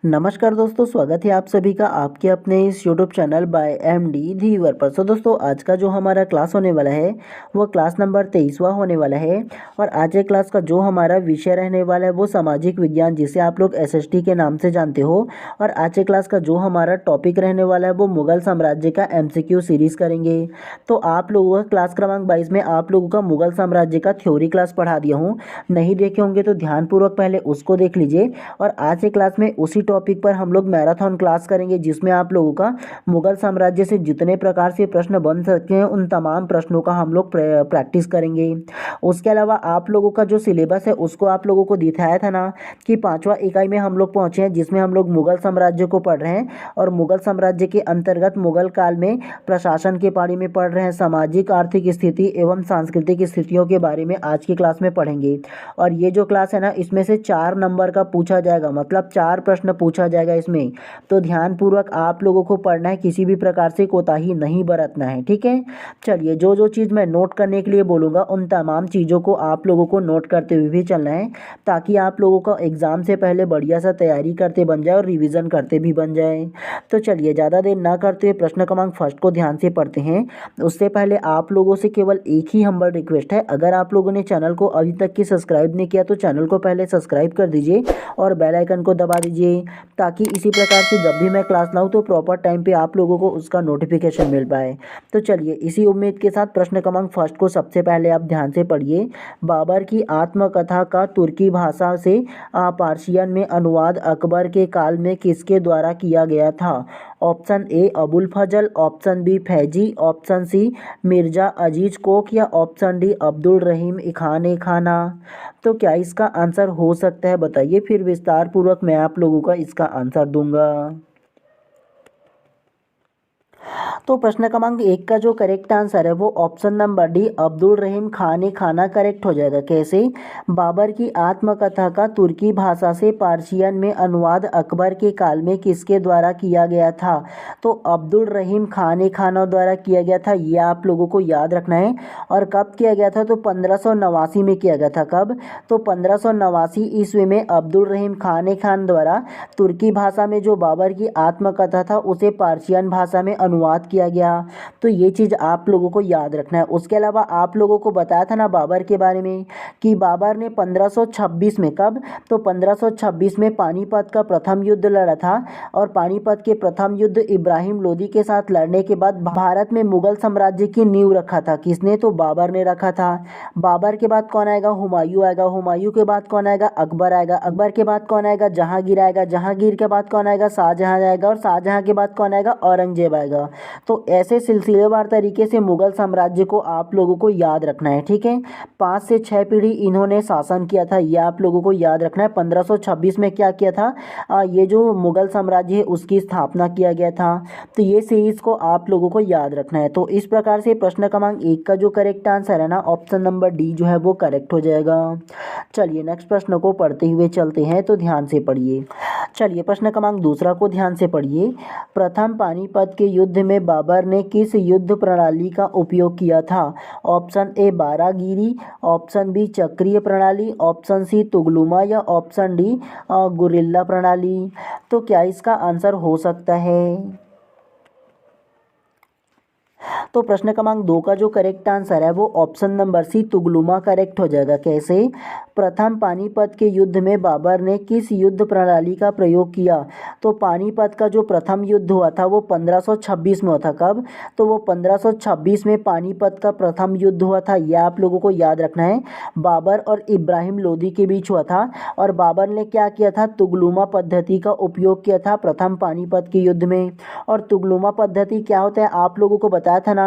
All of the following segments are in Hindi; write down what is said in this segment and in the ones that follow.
नमस्कार दोस्तों, स्वागत है आप सभी का आपके अपने इस यूट्यूब चैनल बाय एमडी धीवर पर। दोस्तों, आज का जो हमारा क्लास होने वाला है वो क्लास नंबर 23वां होने वाला है। और आज के क्लास का जो हमारा विषय रहने वाला है वो सामाजिक विज्ञान, जिसे आप लोग एसएसटी के नाम से जानते हो। और आज के क्लास का जो हमारा टॉपिक रहने वाला है वो मुगल साम्राज्य का एमसीक्यू सीरीज़ करेंगे। तो आप लोगों का क्लास क्रमांक 22 में आप लोगों का मुगल साम्राज्य का थ्योरी क्लास पढ़ा दिया हूँ। नहीं देखे होंगे तो ध्यानपूर्वक पहले उसको देख लीजिए। और आज के क्लास में उसी टॉपिक पर हम लोग मैराथन क्लास करेंगे, जिसमें आप लोगों का मुगल साम्राज्य से जितने प्रकार से प्रश्न बन सकते हैं उन तमाम प्रश्नों का हम लोग प्रैक्टिस करेंगे। उसके अलावा आप लोगों का जो सिलेबस है उसको आप लोगों को दिखाया था ना कि 5वां इकाई में हम लोग पहुंचे हैं, जिसमें हम लोग मुगल साम्राज्य को पढ़ रहे हैं। और मुगल साम्राज्य के अंतर्गत मुगल काल में प्रशासन के बारे में पढ़ रहे हैं, सामाजिक आर्थिक स्थिति एवं सांस्कृतिक स्थितियों के बारे में आज की क्लास में पढ़ेंगे। और ये जो क्लास है ना, इसमें से 4 नंबर का पूछा जाएगा, मतलब 4 प्रश्न पूछा जाएगा इसमें। तो ध्यानपूर्वक आप लोगों को पढ़ना है, किसी भी प्रकार से कोताही नहीं बरतना है, ठीक है। चलिए, जो जो चीज़ मैं नोट करने के लिए बोलूँगा उन तमाम चीज़ों को आप लोगों को नोट करते हुए भी चलना है, ताकि आप लोगों को एग्ज़ाम से पहले बढ़िया सा तैयारी करते बन जाए और रिवीजन करते भी बन जाए। तो चलिए, ज़्यादा देर ना करते हुए प्रश्न क्रमांक फर्स्ट को ध्यान से पढ़ते हैं। उससे पहले आप लोगों से केवल एक ही हम्बल रिक्वेस्ट है, अगर आप लोगों ने चैनल को अभी तक की सब्सक्राइब नहीं किया तो चैनल को पहले सब्सक्राइब कर दीजिए और बेल आइकन को दबा दीजिए, ताकि इसी प्रकार से जब भी मैं क्लास लाऊं तो प्रॉपर टाइम पे आप लोगों को उसका नोटिफिकेशन मिल पाए। तो चलिए, इसी उम्मीद के साथ प्रश्न क्रमांक फर्स्ट को सबसे पहले आप ध्यान से पढ़िए। बाबर की आत्मकथा का तुर्की भाषा से पार्शियन में अनुवाद अकबर के काल में किसके द्वारा किया गया था? Option A Abul Fazal, option B Faizi, option C Mirza Aziz Koka या ऑप्शन डी अब्दुल रहीम खान ए खाना। तो क्या इसका आंसर हो सकता है, बताइए, फिर विस्तार पूर्वक मैं आप लोगों का इसका आंसर दूंगा। तो प्रश्न क्रमांक 1 का जो करेक्ट आंसर है वो option number D Abdul Rahim Khan e खाना करेक्ट हो जाएगा। कैसे? बाबर की आत्मकथा का तुर्की भाषा से पार्शियन में अनुवाद अकबर के काल में किसके द्वारा किया गया था? तो अब्दुल रहीम खान ए खाना द्वारा किया गया था, ये आप लोगों को याद रखना है। और कब किया गया था? तो 1589 में किया गया था। कब? तो 1589 ईस्वी में अब्दुल रहीम खान ए खान द्वारा तुर्की भाषा में जो बाबर की आत्मकथा था उसे पार्शियन भाषा में अनुवाद किया गया। तो ये चीज़ आप लोगों को याद रखना है। उसके अलावा आप लोगों को बताया था ना बाबर के बारे में कि बाबर ने 1526 में, कब? तो 1526 में पानीपत का प्रथम युद्ध लड़ा था। और पानीपत के प्रथम युद्ध इब्राहिम लोदी के साथ लड़ने के बाद भारत में मुगल साम्राज्य की नींव रखा था। किसने? तो बाबर ने रखा था। बाबर के बाद कौन आएगा? हुमायूं आएगा। हुमायूं के बाद कौन आएगा? अकबर आएगा। अकबर के बाद कौन आएगा? जहांगीर आएगा। जहांगीर के बाद कौन आएगा? शाहजहां आएगा। और शाहजहां के बाद कौन आएगा? औरंगजेब आएगा। तो ऐसे सिलसिलेवार तरीके से मुगल साम्राज्य को आप लोगों को याद रखना है, ठीक है। 5 से 6 पीढ़ी इन्होंने शासन किया था, ये आप लोगों को याद रखना है। 1526 में क्या किया था? ये जो मुगल साम्राज्य है उसकी स्थापना किया गया था। तो ये सीरीज को आप लोगों को याद रखना है। तो इस प्रकार से प्रश्न क्रमांक 1 का जो करेक्ट आंसर है ना, ऑप्शन नंबर डी जो है वो करेक्ट हो जाएगा। चलिए, नेक्स्ट प्रश्न को पढ़ते हुए चलते हैं, तो ध्यान से पढ़िए। चलिए, प्रश्न क्रमांक दूसरा को ध्यान से पढ़िए। प्रथम पानीपत के युद्ध में बाबर ने किस युद्ध प्रणाली का उपयोग किया था? ऑप्शन ए बारागिरी, ऑप्शन बी चक्रीय प्रणाली, ऑप्शन सी तुगलुमा या ऑप्शन डी गुरिल्ला प्रणाली। तो क्या इसका आंसर हो सकता है? तो प्रश्न क्रमांक 2 का जो करेक्ट आंसर है वो ऑप्शन नंबर सी तुगलुमा करेक्ट हो जाएगा। कैसे? प्रथम पानीपत के युद्ध में बाबर ने किस युद्ध प्रणाली का प्रयोग किया? तो पानीपत का जो प्रथम युद्ध हुआ था वो 1526 में हुआ था। कब? तो वो 1526 में पानीपत का प्रथम युद्ध हुआ था, यह आप लोगों को याद रखना है। बाबर और इब्राहिम लोदी के बीच हुआ था। और बाबर ने क्या किया था? तुगलुमा पद्धति का उपयोग किया था प्रथम पानीपत के युद्ध में। और तुगलुमा पद्धति क्या होता है? आप लोगों को बताया था ना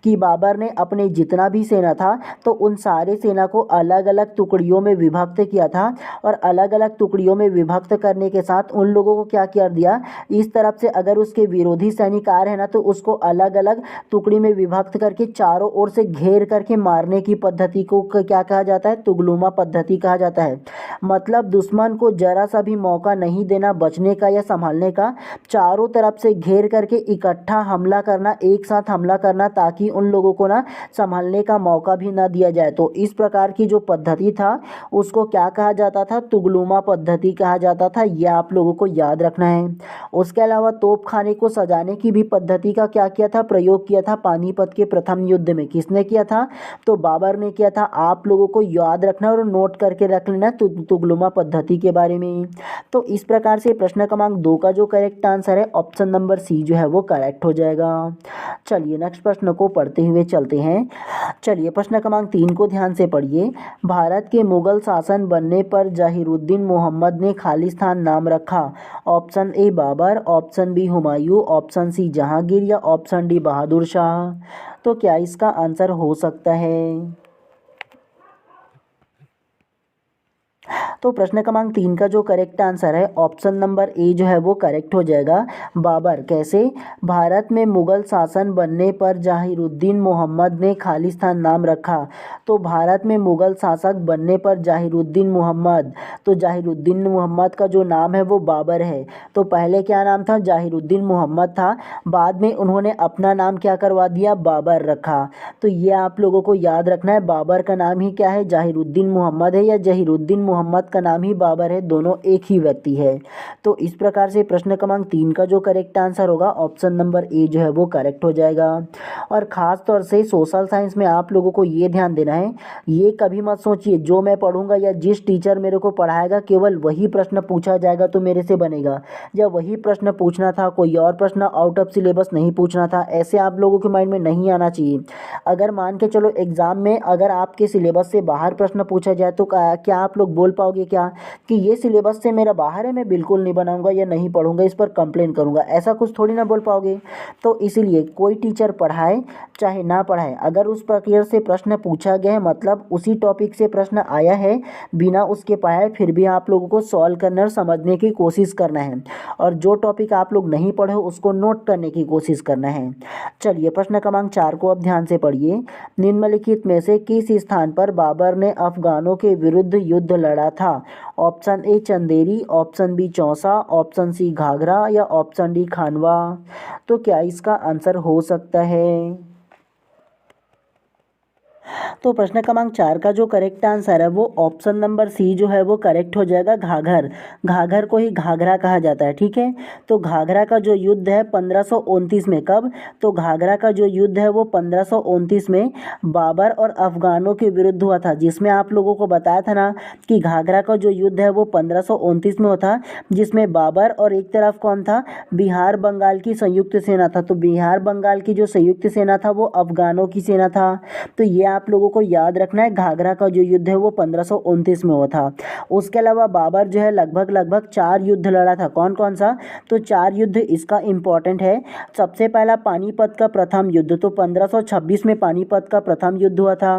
कि बाबर ने अपने जितना भी सेना था तो उन सारे सेना को अलग अलग टुकड़ियों में विभक्त किया था। और अलग अलग टुकड़ियों में विभक्त करने के साथ उन लोगों को क्या कर दिया, इस तरफ से अगर उसके विरोधी सैनिक आ रहे हैं ना तो उसको अलग अलग टुकड़ी में विभक्त करके चारों ओर से घेर करके मारने की पद्धति को क्या कहा जाता है? तुगलुमा पद्धति कहा जाता है। मतलब दुश्मन को जरा सा भी मौका नहीं देना बचने का या संभालने का, चारों तरफ से घेर करके इकट्ठा हमला करना, एक साथ हमला करना, ताकि उन लोगों को ना संभालने का मौका भी ना दिया जाए। तो इस प्रकार की जो पद्धति था उसको क्या कहा जाता था, तुगलुमा पद्धति कहा जाता था। यह आप लोगों को याद रखना है। उसके अलावा तोप खाने को सजाने की भी पद्धति का क्या किया था, प्रयोग किया था पानीपत के प्रथम युद्ध में। किसने किया था, तो बाबर ने किया था। आप लोगों को याद रखना और नोट करके रख लेना तुगलुमा पद्धति के बारे में। तो इस प्रकार से प्रश्न क्रमांक 2 का जो करेक्ट आंसर है ऑप्शन नंबर सी जो है वो करेक्ट हो जाएगा। चलिए नेक्स्ट प्रश्न को पढ़ते हुए चलते हैं। चलिए प्रश्न क्रमांक 3 को ध्यान से पढ़िए। भारत के मुगल शासन बनने पर जहीरुद्दीन मोहम्मद ने खालिस्तान नाम रखा। Option A Babur, option B Humayun, option C Jahangir या ऑप्शन डी बहादुर शाह। तो क्या इसका आंसर हो सकता है। तो प्रश्न क्रमांक 3 का जो करेक्ट आंसर है ऑप्शन नंबर ए जो है वो करेक्ट हो जाएगा, बाबर। कैसे, भारत में मुगल शासन बनने पर जहीरुद्दीन मोहम्मद ने खालिस्तान नाम रखा। तो भारत में मुगल शासक बनने पर जहीरुद्दीन मोहम्मद, तो जहीरुद्दीन मोहम्मद का जो नाम है वो बाबर है। तो पहले क्या नाम था, जहीरुद्दीन मोहम्मद था, बाद में उन्होंने अपना नाम क्या करवा दिया, बाबर रखा। तो ये आप लोगों को याद रखना है, बाबर का नाम ही क्या है, जहीरुद्दीन मोहम्मद है या जहीरुद्दीन मोहम्मद का नाम ही बाबर है, दोनों एक ही व्यक्ति है। तो इस प्रकार से प्रश्न क्रमांक 3 का जो करेक्ट आंसर होगा ऑप्शन नंबर ए जो है वो करेक्ट हो जाएगा। और ख़ास तौर से सोशल साइंस में आप लोगों को ये ध्यान देना है, ये कभी मत सोचिए जो मैं पढ़ूंगा या जिस टीचर मेरे को पढ़ाएगा केवल वही प्रश्न पूछा जाएगा तो मेरे से बनेगा, या वही प्रश्न पूछना था, कोई और प्रश्न आउट ऑफ सिलेबस नहीं पूछना था, ऐसे आप लोगों के माइंड में नहीं आना चाहिए। अगर मान के चलो एग्ज़ाम में अगर आपके सिलेबस से बाहर प्रश्न पूछा जाए तो क्या आप लोग बोल पाओगे क्या कि ये सिलेबस से मेरा बाहर है, मैं बिल्कुल नहीं बनाऊंगा या नहीं पढ़ूंगा, इस पर कंप्लेन करूंगा, ऐसा कुछ थोड़ी ना बोल पाओगे। तो इसीलिए कोई टीचर पढ़ाए चाहे ना पढ़ाए, अगर उस प्रक्रिया से प्रश्न पूछा गया है मतलब उसी टॉपिक से प्रश्न आया है बिना उसके पढ़ाए, फिर भी आप लोगों को सॉल्व करना और समझने की कोशिश करना है, और जो टॉपिक आप लोग नहीं पढ़े हो उसको नोट करने की कोशिश करना है। चलिए प्रश्न क्रमांक 4 को अब ध्यान से पढ़िए। निम्नलिखित में से किस स्थान पर बाबर ने अफगानों के विरुद्ध युद्ध लड़ा था। Option A Chanderi, option B Chausa, option C Ghaghra या ऑप्शन डी खानवा। तो क्या इसका आंसर हो सकता है। तो प्रश्न क्रमांक 4 का जो करेक्ट आंसर है वो ऑप्शन नंबर सी जो है वो करेक्ट हो जाएगा, घाघर। घाघर को ही घाघरा कहा जाता है, ठीक है। तो घाघरा का जो युद्ध है 1529 में, कब, तो घाघरा का जो युद्ध है वो 1529 में बाबर और अफगानों के विरुद्ध हुआ था, जिसमें आप लोगों को बताया था ना कि घाघरा का जो युद्ध है वो 1529 में होता, जिसमें बाबर और एक तरफ कौन था, बिहार बंगाल की संयुक्त सेना था। तो बिहार बंगाल की जो संयुक्त सेना था वो अफगानों की सेना था। तो ये आप लोगों को याद रखना है, घाघरा का जो युद्ध है वो 1529 में हुआ था। उसके अलावा बाबर जो है लगभग 4 युद्ध लड़ा था। कौन कौन सा, तो 4 युद्ध इसका इम्पॉर्टेंट है। सबसे पहला पानीपत का प्रथम युद्ध, तो 1526 में पानीपत का प्रथम युद्ध हुआ था।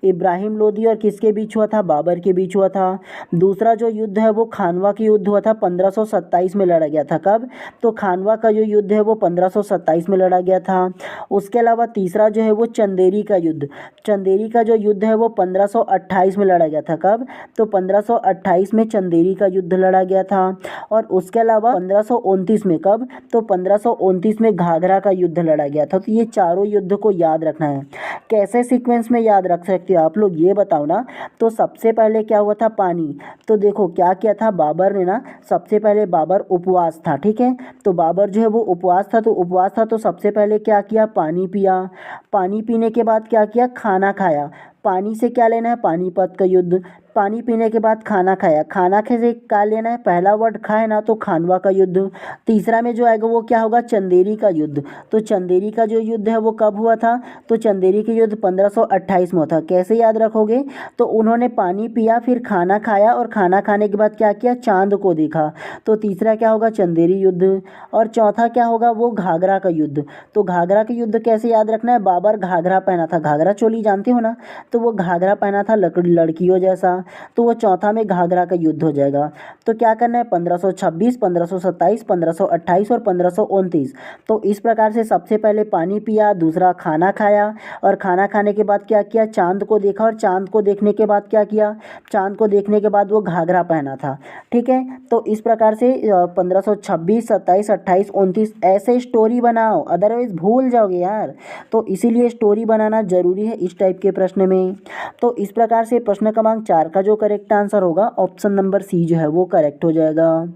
इब्राहिम लोदी और किसके बीच हुआ था, बाबर के बीच हुआ था। दूसरा जो युद्ध है वो खानवा का युद्ध हुआ था, 1527 में लड़ा गया था। कब, तो खानवा का जो युद्ध है वो 1527 में लड़ा गया था। उसके अलावा तीसरा जो है वो चंदेरी का युद्ध, चंदेरी का जो युद्ध है वो 1528 में लड़ा गया था। कब, तो 1528 में चंदेरी का युद्ध लड़ा गया था। और उसके अलावा 1529 में, कब, तो 1529 में घाघरा का युद्ध लड़ा गया था। तो ये चारों युद्ध को याद रखना है। कैसे सीक्वेंस में याद रख सकते हो आप लोग ये बताओ ना। तो सबसे पहले क्या हुआ था, पानी। तो देखो क्या किया था बाबर ने ना, सबसे पहले बाबर उपवास था, ठीक है। तो बाबर जो है वो उपवास था, तो सबसे पहले क्या किया, पानी पिया। पानी पीने के बाद क्या किया, खाना खाया। पानी से क्या लेना है, पानीपत का युद्ध। पानी पीने के बाद खाना खाया, खाना खे से क्या लेना है, पहला वर्ड खाए ना, तो खानवा का युद्ध। तीसरा में जो आएगा वो क्या होगा, चंदेरी का युद्ध। तो चंदेरी का जो युद्ध है वो कब हुआ था, तो चंदेरी का युद्ध 1528 में हुआ था। कैसे याद रखोगे, तो उन्होंने पानी पिया, फिर खाना खाया, और खाना खाने के बाद क्या किया, चांद को देखा। तो तीसरा क्या होगा, चंदेरी युद्ध। और चौथा क्या होगा, वो घाघरा का युद्ध। तो घाघरा का युद्ध कैसे याद रखना है, बाबर घाघरा पहना था, घाघरा चोली जानते हो ना, तो वो घाघरा पहना था लड़कियों जैसा, तो वो चौथा में घाघरा का युद्ध हो जाएगा। तो क्या करना है, 1526, 1527, 1528 और 1529। तो इस प्रकार से सबसे पहले पानी पिया, दूसरा खाना खाया, और खाना खाने के बाद क्या किया, चांद को देखा, और चांद को देखने के बाद क्या किया, चांद को देखने के बाद वो घाघरा पहना था, ठीक है। तो इस प्रकार से 1526, 27, 28, 29 ऐसे स्टोरी बनाओ, अदरवाइज भूल जाओगे यार। तो इसीलिए स्टोरी बनाना जरूरी है इस टाइप के प्रश्न में। में। तो इस प्रकार से प्रश्न क्रमांक 4 का जो करेक्ट आंसर होगा ऑप्शन नंबर सी जो है वो करेक्ट हो जाएगा।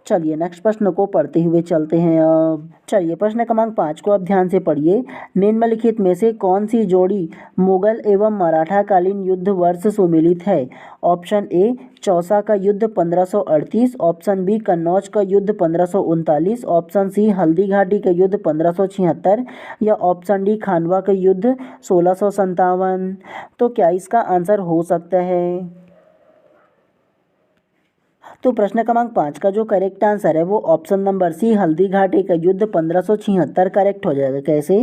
चलिए नेक्स्ट प्रश्न को पढ़ते हुए चलते हैं। अब चलिए प्रश्न क्रमांक 5 को अब ध्यान से पढ़िए। निम्नलिखित में से कौन सी जोड़ी मुगल एवं मराठा कालीन युद्ध वर्ष सुमेलित है? ऑप्शन ए चौसा का युद्ध 1538, ऑप्शन बी कन्नौज का युद्ध 1539, ऑप्शन सी हल्दी घाटी का युद्ध 1576 या ऑप्शन डी खानवा का युद्ध 1657। तो क्या इसका आंसर हो सकता है? तो प्रश्न क्रमांक 5 का जो करेक्ट आंसर है वो ऑप्शन नंबर सी हल्दी घाटी का युद्ध 1576 करेक्ट हो जाएगा। कैसे?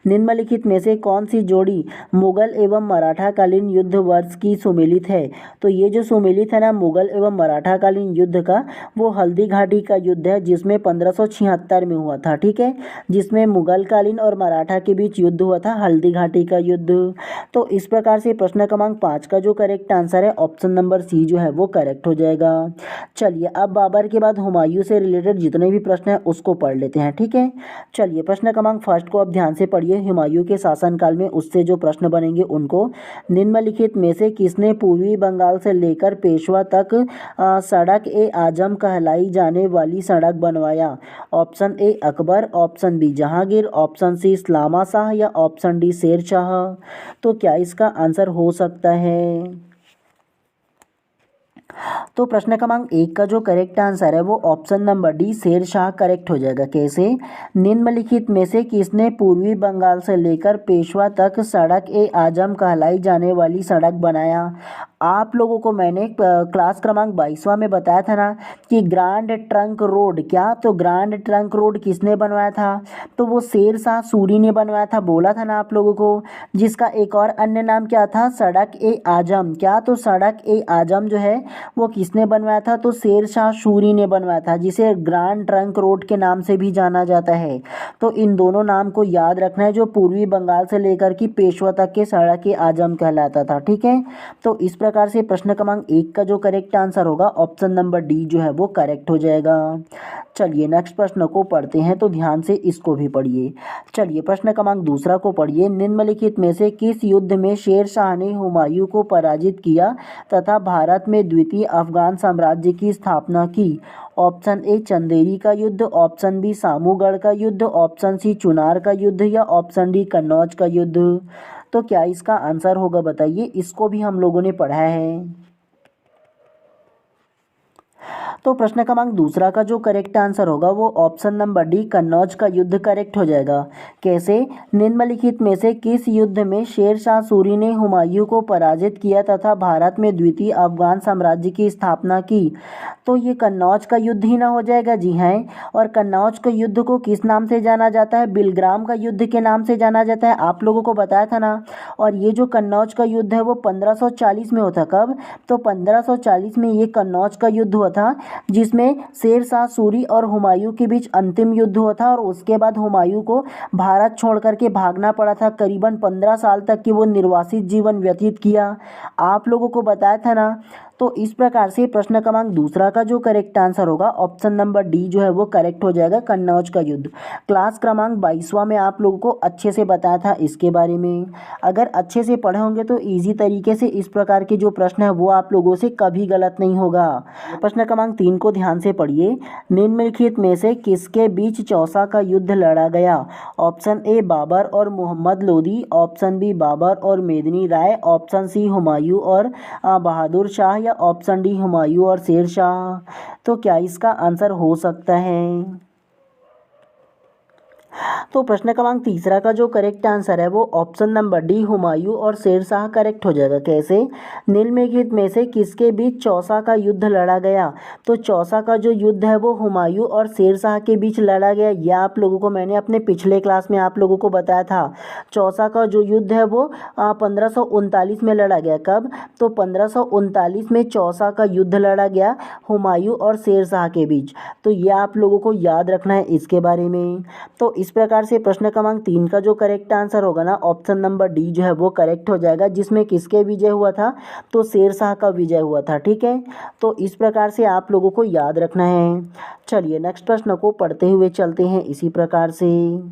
निम्नलिखित में से कौन सी जोड़ी मुगल एवं मराठा कालीन युद्ध वर्ष की सुमेलित है? तो ये जो सुमेलित है ना मुगल एवं मराठा कालीन युद्ध का, वो हल्दी घाटी का युद्ध है जिसमें 1576 में हुआ था। ठीक है, जिसमें मुगल कालीन और मराठा के बीच युद्ध हुआ था, हल्दी घाटी का युद्ध। तो इस प्रकार से प्रश्न क्रमांक 5 का जो करेक्ट आंसर है ऑप्शन नंबर सी जो है वो करेक्ट हो जाएगा। चलिए अब बाबर के बाद हुमायूं से रिलेटेड जितने भी प्रश्न हैं उसको पढ़ लेते हैं। ठीक है, चलिए प्रश्न क्रमांक फर्स्ट को अब ध्यान से पढ़िए। हुमायूं के शासनकाल में उससे जो प्रश्न बनेंगे उनको, निम्नलिखित में से किसने पूर्वी बंगाल से लेकर पेशवा तक सड़क ए आजम कहलाई जाने वाली सड़क बनवाया? Option A Akbar, option B Jahangir, option C Islam Shah या ऑप्शन डी शेर शाह। तो क्या इसका आंसर हो सकता है? तो प्रश्न क्रमांक 1 का जो करेक्ट आंसर है वो option number D Sher Shah correct हो जाएगा। कैसे? निम्नलिखित में से किसने पूर्वी बंगाल से लेकर पेशवा तक सड़क ए आजम कहलाई जाने वाली सड़क बनाया? आप लोगों को मैंने क्लास क्रमांक 22वां में बताया था ना कि ग्रांड ट्रंक रोड, क्या तो ग्रांड ट्रंक रोड किसने बनवाया था? तो वो शेर शाह सूरी ने बनवाया था, बोला था ना आप लोगों को। जिसका एक और अन्य नाम क्या था? सड़क ए आजम। क्या तो सड़क ए आजम जो है वो किसने बनवाया था? तो शेर शाह सूरी ने बनवाया था, जिसे ग्रांड ट्रंक रोड के नाम से भी जाना जाता है। तो इन दोनों नाम को याद रखना है, जो पूर्वी बंगाल से लेकर की पेशवा तक के सड़क ए आजम कहलाता था। ठीक है, तो इस प्रकार से प्रश्न क्रमांक 1 का जो करेक्ट आंसर होगा ऑप्शन नंबर डी जो है वो करेक्ट हो जाएगा। चलिए नेक्स्ट प्रश्न को पढ़ते हैं, तो ध्यान से इसको भी पढ़िए। चलिए प्रश्न क्रमांक दूसरा को पढ़िए। निम्नलिखित में से किस युद्ध में शेर शाह ने हुमायूं को पराजित किया तथा भारत में द्वितीय अफगान साम्राज्य की स्थापना की? ऑप्शन ए चंदेरी का युद्ध, ऑप्शन बी सामूगढ़ का युद्ध, ऑप्शन सी चुनार का युद्ध या ऑप्शन डी कन्नौज का युद्ध। तो क्या इसका आंसर होगा बताइए? इसको भी हम लोगों ने पढ़ा है। तो प्रश्न क्रमांक दूसरा का जो करेक्ट आंसर होगा वो ऑप्शन नंबर डी कन्नौज का युद्ध करेक्ट हो जाएगा। कैसे? निम्नलिखित में से किस युद्ध में शेर शाह सूरी ने हुमायूं को पराजित किया तथा भारत में द्वितीय अफगान साम्राज्य की स्थापना की? तो ये कन्नौज का युद्ध ही ना हो जाएगा। जी हाँ, और कन्नौज के युद्ध को किस नाम से जाना जाता है? बिलग्राम का युद्ध के नाम से जाना जाता है, आप लोगों को बताया था ना। और ये जो कन्नौज का युद्ध है वो 1540 में होता। कब? तो 1540 में ये कन्नौज का युद्ध हुआ था, जिसमें शेर शाह सूरी और हुमायूं के बीच अंतिम युद्ध हुआ था। और उसके बाद हुमायूं को भारत छोड़ करके भागना पड़ा था। करीबन 15 साल तक की वो निर्वासित जीवन व्यतीत किया, आप लोगों को बताया था ना। तो इस प्रकार से प्रश्न क्रमांक दूसरा का जो करेक्ट आंसर होगा ऑप्शन नंबर डी जो है वो करेक्ट हो जाएगा, कन्नौज का युद्ध। क्लास क्रमांक 22वां में आप लोगों को अच्छे से बताया था इसके बारे में। अगर अच्छे से पढ़े होंगे तो इजी तरीके से इस प्रकार के जो प्रश्न है वो आप लोगों से कभी गलत नहीं होगा। प्रश्न क्रमांक 3 को ध्यान से पढ़िए। निम्नलिखित में से किसके बीच चौसा का युद्ध लड़ा गया? ऑप्शन ए बाबर और मोहम्मद लोदी, ऑप्शन बी बाबर और मेदिनी राय, ऑप्शन सी हुमायूं और बहादुर शाह या ऑप्शन डी हुमायूं और शेर शाह। तो क्या इसका आंसर हो सकता है? तो प्रश्न क्रमांक तीसरा का जो करेक्ट आंसर है वो ऑप्शन नंबर डी हुमायूं और शेर शाह करेक्ट हो जाएगा। कैसे? निम्नलिखित में से किसके बीच चौसा का युद्ध लड़ा गया? तो चौसा का जो युद्ध है वो हुमायूं और शेर शाह के बीच लड़ा गया। यह आप लोगों को मैंने अपने पिछले क्लास में आप लोगों को बताया था। चौसा का जो युद्ध है वो 1539 में लड़ा गया। कब? तो 1539 में चौसा का युद्ध लड़ा गया हुमायूं और शेर शाह के बीच। तो यह आप लोगों को याद रखना है इसके बारे में। तो इस प्रकार से प्रश्न क्रमांक 3 का जो करेक्ट आंसर होगा ना, ऑप्शन नंबर डी जो है वो करेक्ट हो जाएगा, जिसमें किसके विजय हुआ था, तो शेरशाह का विजय हुआ था। ठीक है, तो इस प्रकार से आप लोगों को याद रखना है। चलिए नेक्स्ट प्रश्न को पढ़ते हुए चलते हैं इसी प्रकार से।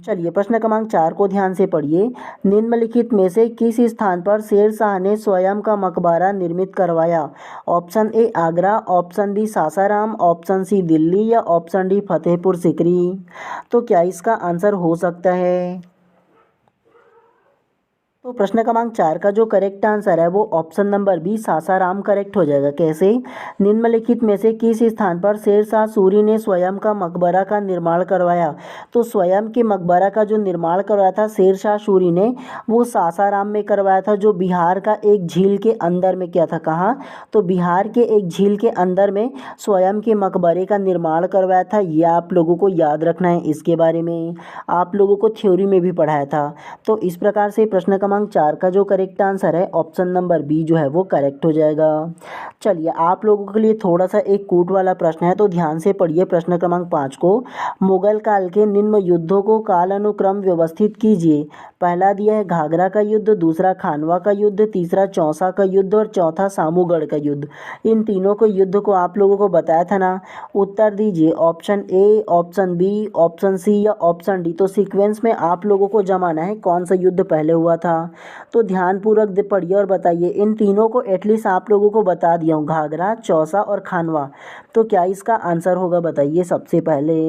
चलिए प्रश्न क्रमांक 4 को ध्यान से पढ़िए। निम्नलिखित में से किस स्थान पर शेरशाह ने स्वयं का मकबरा निर्मित करवाया? Option A Agra, option B Sasaram, option C Delhi या ऑप्शन डी फतेहपुर सीकरी। तो क्या इसका आंसर हो सकता है? तो प्रश्न क्रमांक 4 का जो करेक्ट आंसर है वो option number B Sasaram correct हो जाएगा। कैसे? निम्नलिखित में से किस स्थान पर शेरशाह सूरी ने स्वयं का मकबरा का निर्माण करवाया? तो स्वयं के मकबरा का जो निर्माण करवाया था शेरशाह सूरी ने, वो सासाराम में करवाया था, जो बिहार का एक झील के अंदर में किया था। कहाँ? तो बिहार के एक झील के अंदर में स्वयं के मकबरे का निर्माण करवाया था। यह आप लोगों को याद रखना है, इसके बारे में आप लोगों को थ्योरी में भी पढ़ाया था। तो इस प्रकार से प्रश्न क्रमांक 4 का जो करेक्ट आंसर है ऑप्शन नंबर बी जो है वो करेक्ट हो जाएगा। चलिए आप लोगों के लिए थोड़ा सा एक कूट वाला प्रश्न है, तो ध्यान से पढ़िए प्रश्न क्रमांक 5 को। मुगल काल के निम्न युद्धों को कालानुक्रम व्यवस्थित कीजिए। पहला दिया है घाघरा का युद्ध, दूसरा खानवा का युद्ध, तीसरा चौसा का युद्ध और चौथा सामूगढ़ का युद्ध। इन तीनों को युद्ध को आप लोगों को बताया था ना। उत्तर दीजिए option A, option B, option C या ऑप्शन डी। तो सीक्वेंस में आप लोगों को जमाना है कौन सा युद्ध पहले हुआ था। तो ध्यानपूर्वक पढ़िए और बताइए। इन तीनों को एटलीस्ट आप लोगों को बता दिया हूँ, घाघरा, चौसा और खानवा। तो क्या इसका आंसर होगा बताइए सबसे पहले।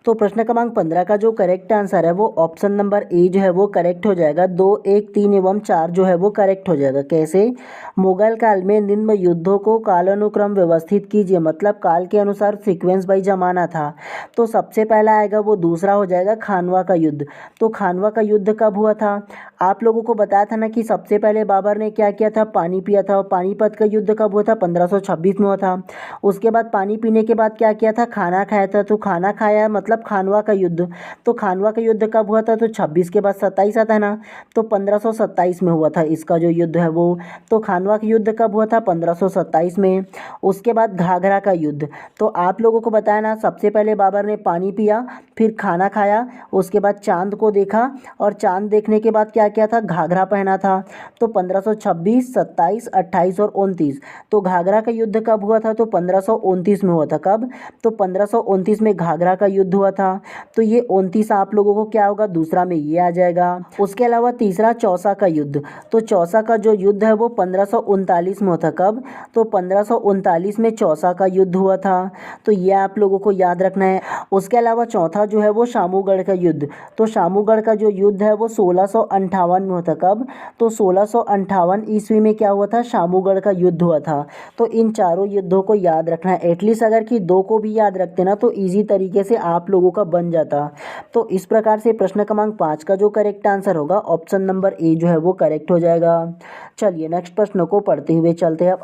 तो प्रश्न क्रमांक 15 का जो करेक्ट आंसर है वो ऑप्शन नंबर ए जो है वो करेक्ट हो जाएगा। 2, 1, 3 एवं 4 जो है वो करेक्ट हो जाएगा। कैसे? मुगल काल में निम्न युद्धों को कालानुक्रम व्यवस्थित कीजिए, मतलब काल के अनुसार सीक्वेंस बाई जमाना था। तो सबसे पहला आएगा वो दूसरा हो जाएगा खानवा का युद्ध। तो खानवा का युद्ध कब हुआ था? आप लोगों को बताया था ना कि सबसे पहले बाबर ने क्या किया था, पानी पिया था। और पानीपत का युद्ध कब हुआ था? 1526 में हुआ था। उसके बाद पानी पीने के बाद क्या किया था? खाना खाया था। तो खाना खाया मतलब खानवा का युद्ध। तो खानवा का युद्ध कब हुआ था? तो 26 के बाद 27 आता है ना, तो 1527 में हुआ था इसका जो युद्ध है वो। तो खानवा का युद्ध कब हुआ था? 1527 में। उसके बाद घाघरा का युद्ध, तो आप लोगों को बताया ना, सबसे पहले बाबर ने पानी पिया, फिर खाना खाया, उसके बाद चांद को देखा और चांद देखने के बाद क्या किया था? घाघरा पहना था। तो 1526, 27, 28 और 29। तो घाघरा का युद्ध कब हुआ था? तो 1529 में हुआ था। कब? तो 1529 में घाघरा का युद्ध हुआ था। तो ये 29 आप लोगों को क्या होगा? दूसरा में ये आ जाएगा। उसके अलावा तीसरा चौसा का युद्ध, तो चौसा का जो युद्ध है वो 1539 में हुआ था। कब? तो 1539 में चौसा का युद्ध हुआ था। तो ये आप लोगों को याद रखना है। उसके अलावा चौथा जो है वो शामूगढ़ का युद्ध, तो शामूगढ़ का जो युद्ध है वो 1658 में हुआ था। कब? तो 1658 ईस्वी में क्या हुआ था? शामूगढ़ का युद्ध हुआ था। तो इन चारों युद्धों को याद रखना है। एटलीस्ट अगर कि 2 को भी याद रखते ना तो ईजी तरीके से आप लोगों का बन जाता। तो इस प्रकार से प्रश्न क्रमांक 5 का जो करेक्ट आंसर होगा ऑप्शन नंबर ए जो है वो करेक्ट हो जाएगा। चलिए नेक्स्ट प्रश्न को पढ़ते हुए चलते हैं।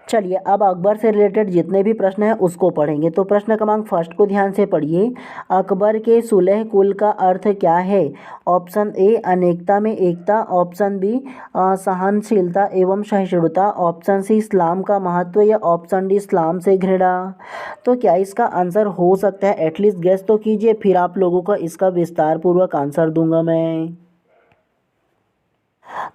चलिए अब अकबर से रिलेटेड जितने भी प्रश्न हैं उसको पढ़ेंगे। तो प्रश्न क्रमांक फर्स्ट को ध्यान से पढ़िए। अकबर के सुलह कुल का अर्थ क्या है? ऑप्शन ए अनेकता में एकता, ऑप्शन बी सहनशीलता एवं सहिष्णुता, ऑप्शन सी इस्लाम का महत्व या ऑप्शन डी इस्लाम से घृणा। तो क्या इसका आंसर हो सकता है? एटलीस्ट गेस तो कीजिए, फिर आप लोगों को इसका विस्तार पूर्वक आंसर दूंगा मैं।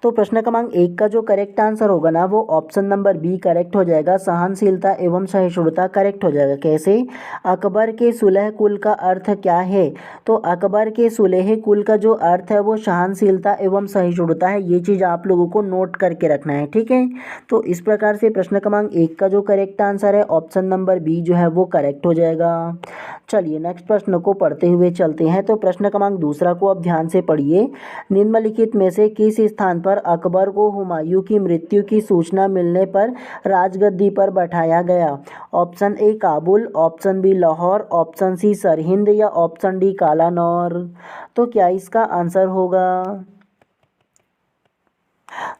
तो प्रश्न क्रमांक 1 का जो करेक्ट आंसर होगा ना वो ऑप्शन नंबर बी करेक्ट हो जाएगा। सहनशीलता एवं सहिष्णुता करेक्ट हो जाएगा। कैसे? अकबर के सुलह कुल का अर्थ क्या है? तो अकबर के सुलह कुल का जो अर्थ है वो सहनशीलता एवं सहिष्णुता है। ये चीज़ आप लोगों को नोट करके रखना है, ठीक है। तो इस प्रकार से प्रश्न क्रमांक 1 का जो करेक्ट आंसर है ऑप्शन नंबर बी जो है वो करेक्ट हो जाएगा। चलिए नेक्स्ट प्रश्न को पढ़ते हुए चलते हैं। तो प्रश्न क्रमांक दूसरा को अब ध्यान से पढ़िए। निम्नलिखित में से किस स्थान पर अकबर को हुमायूं की मृत्यु की सूचना मिलने पर राजगद्दी पर बैठाया गया? Option A Kabul, option B Lahore, option C Sirhind या ऑप्शन डी कालानौर। तो क्या इसका आंसर होगा?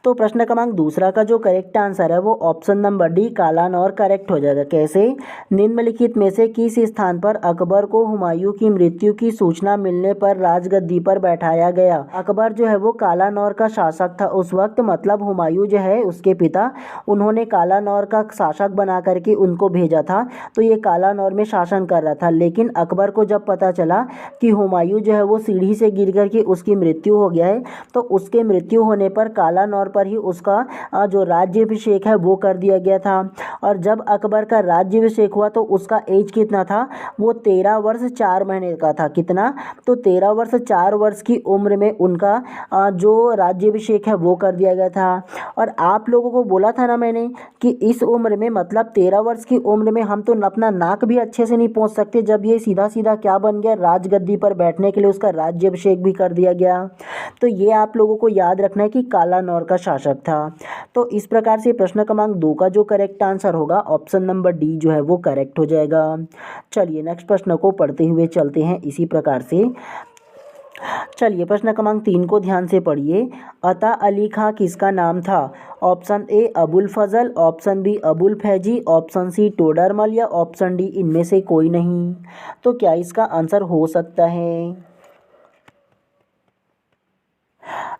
तो प्रश्न क्रमांक दूसरा का जो करेक्ट आंसर है वो option number D Kalanaur correct हो जाएगा। कैसे? निम्नलिखित में से किस स्थान पर अकबर को हुमायूं की मृत्यु की सूचना मिलने पर राजगद्दी पर बैठाया गया? अकबर जो है वो कालानौर का शासक था उस वक्त, मतलब हुमायूं जो है उसके पिता, उन्होंने कालानौर का शासक बना करके उनको भेजा था। तो ये कालानौर में शासन कर रहा था, लेकिन अकबर को जब पता चला कि हुमायूं जो है वो सीढ़ी से गिर करके उसकी मृत्यु हो गया है, तो उसके मृत्यु होने पर कालानौर पर ही उसका जो राज्याभिषेक है वो कर दिया गया था। और जब अकबर का राज्याभिषेक हुआ तो उसका एज कितना था? वो 13 वर्ष 4 महीने का था। कितना? तो 13 वर्ष 4 वर्ष की उम्र में उनका जो राज्याभिषेक है वो कर दिया गया था। और आप लोगों को बोला था ना मैंने कि इस उम्र में, मतलब 13 वर्ष की उम्र में हम तो अपना नाक भी अच्छे से नहीं पहुंच सकते, जब ये सीधा सीधा क्या बन गया, राजगद्दी पर बैठने के लिए उसका राज्याभिषेक भी कर दिया गया। तो ये आप लोगों को याद रखना है कि कालानौर का शासक था। तो इस प्रकार से प्रश्न क्रमांक 2 का जो करेक्ट आंसर होगा ऑप्शन नंबर डी जो है वो करेक्ट हो जाएगा। चलिए नेक्स्ट प्रश्न को पढ़ते हुए चलते हैं इसी प्रकार से। चलिए प्रश्न क्रमांक 3 को ध्यान से पढ़िए। अता अली खां किसका नाम था? Option A Abul Fazal, option B Abul Faizi, option C Todarmal या ऑप्शन डी इनमें से कोई नहीं। तो क्या इसका आंसर हो सकता है?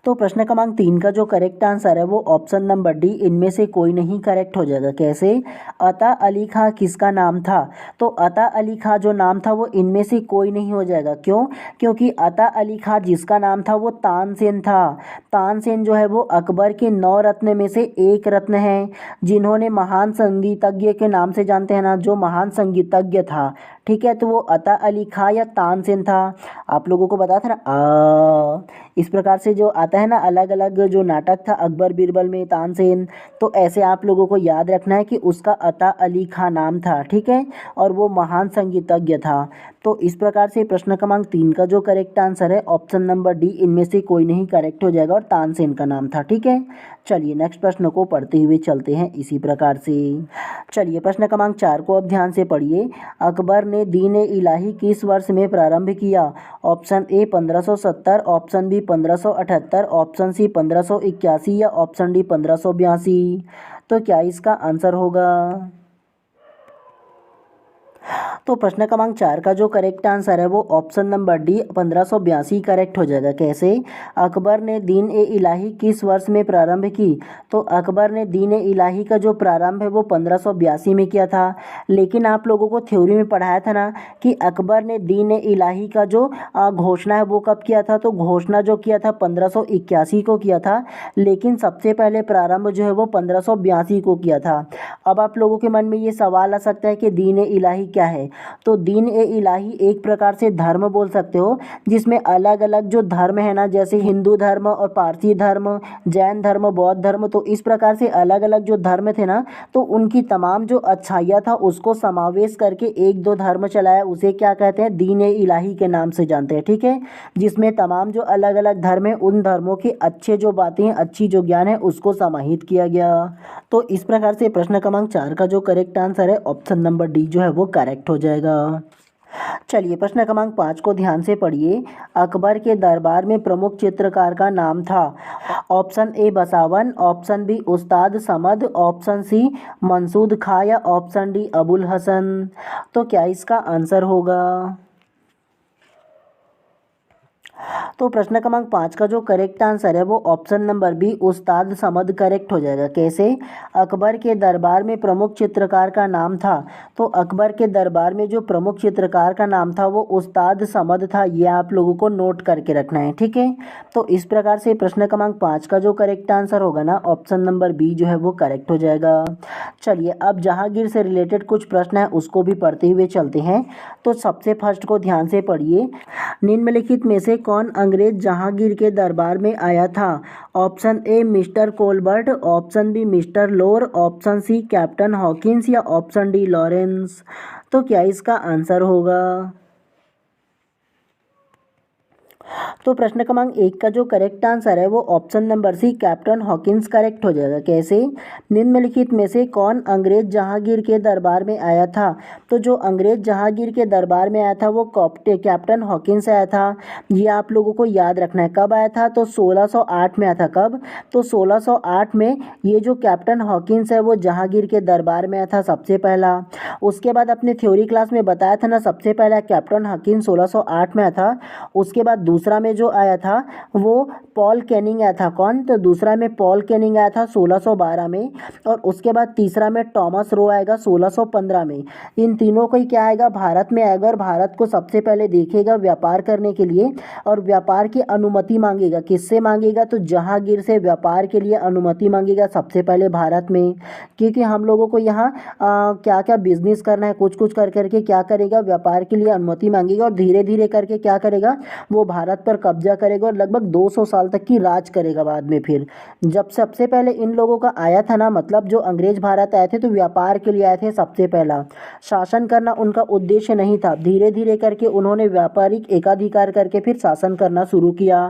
तो प्रश्न क्रमांक 3 का जो करेक्ट आंसर है वो ऑप्शन नंबर डी इनमें से कोई नहीं करेक्ट हो जाएगा। कैसे? अता अली खां किसका नाम था? तो अता अली खां जो नाम था वो इनमें से कोई नहीं हो जाएगा। क्यों? क्योंकि अता अली खां जिसका नाम था वो तानसेन था। तानसेन जो है वो अकबर के 9 रत्न में से एक रत्न है, जिन्होंने महान संगीतज्ञ के नाम से जानते हैं ना, जो महान संगीतज्ञ था। ठीक है, तो वो अता अली खां या तानसेन था। आप लोगों को बताया था ना इस प्रकार से जो आता है ना, अलग अलग जो नाटक था अकबर बीरबल में तानसेन, तो ऐसे आप लोगों को याद रखना है कि उसका अता अली खां नाम था। ठीक है, और वो महान संगीतज्ञ था। तो इस प्रकार से प्रश्न क्रमांक 3 का जो करेक्ट आंसर है ऑप्शन नंबर डी इनमें से कोई नहीं करेक्ट हो जाएगा और तानसेन का नाम था। ठीक है, चलिए नेक्स्ट प्रश्न को पढ़ते हुए चलते हैं इसी प्रकार से। चलिए प्रश्न क्रमांक 4 को अब ध्यान से पढ़िए। अकबर ने दीन ए इलाही किस वर्ष में प्रारंभ किया? Option A 1570, option B 1578, option C 1581 या ऑप्शन डी 1582। तो क्या इसका आंसर होगा? तो प्रश्न क्रमांक 4 का जो करेक्ट आंसर है वो ऑप्शन नंबर डी 1582 करेक्ट हो जाएगा। कैसे? अकबर ने दीन ए इलाही किस वर्ष में प्रारंभ की? तो अकबर ने दीन ए इलाही का जो प्रारंभ है वो 1582 में किया था। लेकिन आप लोगों को थ्योरी में पढ़ाया था ना कि अकबर ने दीन ए इलाही का जो घोषणा है वो कब किया था? तो घोषणा जो किया था 1581 को किया था, लेकिन सबसे पहले प्रारंभ जो है वो 1582 को किया था। अब आप लोगों के मन में ये सवाल आ सकता है कि दीन ए इलाही क्या है? तो दीन ए इलाही एक प्रकार से धर्म बोल सकते हो, जिसमें अलग अलग जो धर्म है ना, जैसे हिंदू धर्म और पारसी धर्म, जैन धर्म, बौद्ध धर्म, तो इस प्रकार से अलग अलग जो धर्म थे ना, तो उनकी तमाम जो अच्छाइयाँ था उसको समावेश करके एक दो धर्म चलाया, उसे क्या कहते हैं? दीन ए इलाही के नाम से जानते हैं। ठीक है, जिसमें तमाम जो अलग अलग धर्म है उन धर्मों की अच्छे जो बातें हैं, अच्छी जो ज्ञान है उसको समाहित किया गया। तो इस प्रकार से प्रश्न क्रमांक 4 का जो करेक्ट आंसर है ऑप्शन नंबर डी जो है वो करेक्ट हो जाएगा। चलिए प्रश्न क्रमांक 5 को ध्यान से पढ़िए। अकबर के दरबार में प्रमुख चित्रकार का नाम था? Option A Basawan, option B Ustad Samad, option C Mansur खां या ऑप्शन डी अबुल हसन। तो क्या इसका आंसर होगा? तो प्रश्न क्रमांक 5 का जो करेक्ट आंसर है वो option number B Ustad Samad correct हो जाएगा। कैसे? अकबर के दरबार में प्रमुख चित्रकार का नाम था? तो अकबर के दरबार में जो प्रमुख चित्रकार का नाम था वो उस्ताद समद था। ये आप लोगों को नोट करके रखना है। ठीक है, तो इस प्रकार से प्रश्न क्रमांक 5 का जो करेक्ट आंसर होगा ना ऑप्शन नंबर बी जो है वो करेक्ट हो जाएगा। चलिए अब जहांगीर से रिलेटेड कुछ प्रश्न है उसको भी पढ़ते हुए चलते हैं। तो सबसे फर्स्ट को ध्यान से पढ़िए। निम्नलिखित में से कौन अंग्रेज जहांगीर के दरबार में आया था? Option A mister Colbert, option B mister Lore, option C captain Hawkins या ऑप्शन डी लॉरेंस। तो क्या इसका आंसर होगा? तो प्रश्न क्रमांक 1 का जो करेक्ट आंसर है वो option number C captain Hawkins correct हो जाएगा। कैसे? निम्नलिखित में से कौन अंग्रेज जहांगीर के दरबार में आया था? तो जो अंग्रेज जहांगीर के दरबार में आया था वो कैप्टन हॉकिंस आया था। ये आप लोगों को याद रखना है। कब आया था? तो 1608 में आया था। कब? तो 1608 में ये जो कैप्टन हॉकिंस है वो जहांगीर के दरबार में आया था सबसे पहला। उसके बाद अपने थ्योरी क्लास में बताया था ना, सबसे पहला कैप्टन हॉकिंस 1608 में आया था। उसके बाद दूसरा में जो आया था वो पॉल कैनिंग आया था। कौन? तो दूसरा में पॉल कैनिंग आया था 1612 में। और उसके बाद तीसरा में टॉमस रो आएगा 1615 में। इन तीनों को ही क्या आएगा? भारत में आएगा और भारत को सबसे पहले देखेगा व्यापार करने के लिए और व्यापार की अनुमति मांगेगा। किससे मांगेगा? तो जहांगीर से व्यापार के लिए अनुमति मांगेगा सबसे पहले भारत में, क्योंकि हम लोगों को यहाँ क्या क्या बिजनेस करना है, कुछ कुछ कर करके क्या करेगा? व्यापार के लिए अनुमति मांगेगा और धीरे धीरे करके क्या करेगा? वो भारत पर कब्जा करेगा और लगभग 200 साल तक की राज करेगा बाद में। फिर जब सबसे पहले इन लोगों का आया था ना, मतलब जो अंग्रेज भारत आए थे तो व्यापार के लिए आए थे सबसे पहला, शासन करना उनका उद्देश्य नहीं था। धीरे धीरे करके उन्होंने व्यापारिक एकाधिकार करके फिर शासन करना शुरू किया।